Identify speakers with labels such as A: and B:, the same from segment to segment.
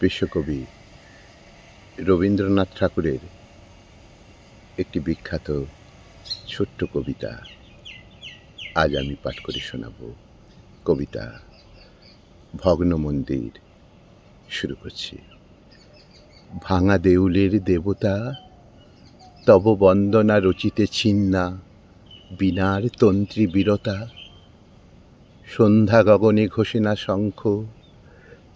A: বিশ্বকবি রবীন্দ্রনাথ ঠাকুরের একটি বিখ্যাত ছোট্ট কবিতা আজ আমি পাঠ করে শোনাব। কবিতা ভগ্ন মন্দির। শুরু করছি। ভাঙা দেউলের দেবতা, তব বন্দনা রচিতে ছিন্না, বীণার তন্ত্রী বীরতা। সন্ধ্যা গগনে ঘোষে না শঙ্খ,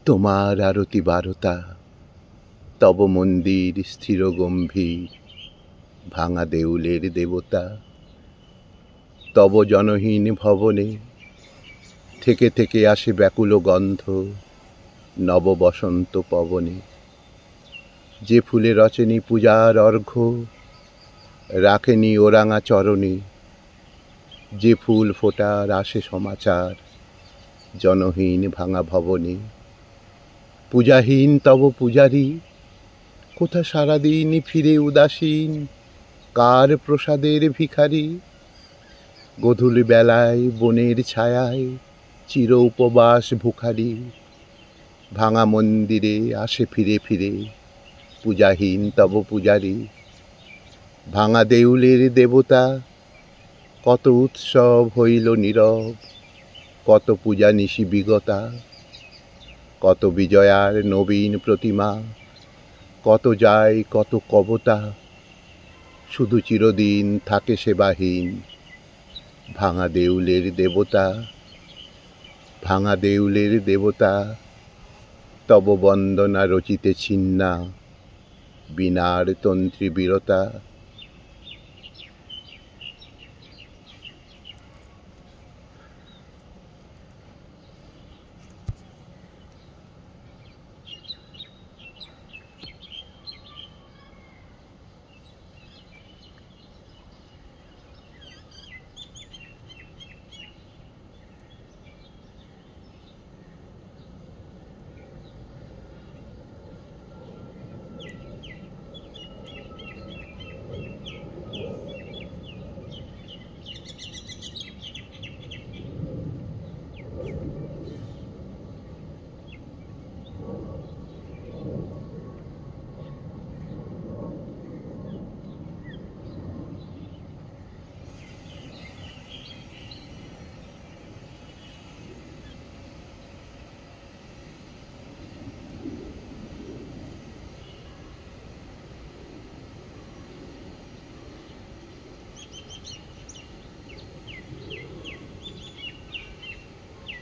A: তোমার আরতি বারতা। তব মন্দির স্থির গম্ভীর, ভাঙা দেউলের দেবতা। তব জনহীন ভবনে থেকে থেকে আসে ব্যাকুল গন্ধ, নব বসন্ত পবনে। যে ফুলে রচনী পূজার অর্ঘ্য, রাখেনি ওরাঙা চরণে। যে ফুল ফোটার আসে সমাচার, জনহীন ভাঙা ভবনে। পূজাহীন তব পূজারী, কোথা সারাদিন ফিরে উদাসীন, কার প্রসাদের ভিখারি। গধূলি বেলায় বনের ছায়ায় চির উপবাস ভুখারি। ভাঙা মন্দিরে আসে ফিরে ফিরে, পূজাহীন তব পূজারী। ভাঙা দেউলের দেবতা, কত উৎসব হইল নীরব, কত পূজা নিশি বিগতা। কত বিজয়ার নবীন প্রতিমা, কত যায় কত কবতা। শুধু চিরদিন থাকে সেবাহীন, ভাঙা দেউলের দেবতা। ভাঙা দেউলের দেবতা, তব বন্দনা রচিতে ছিন্না, বীণার তন্ত্রী বীরতা।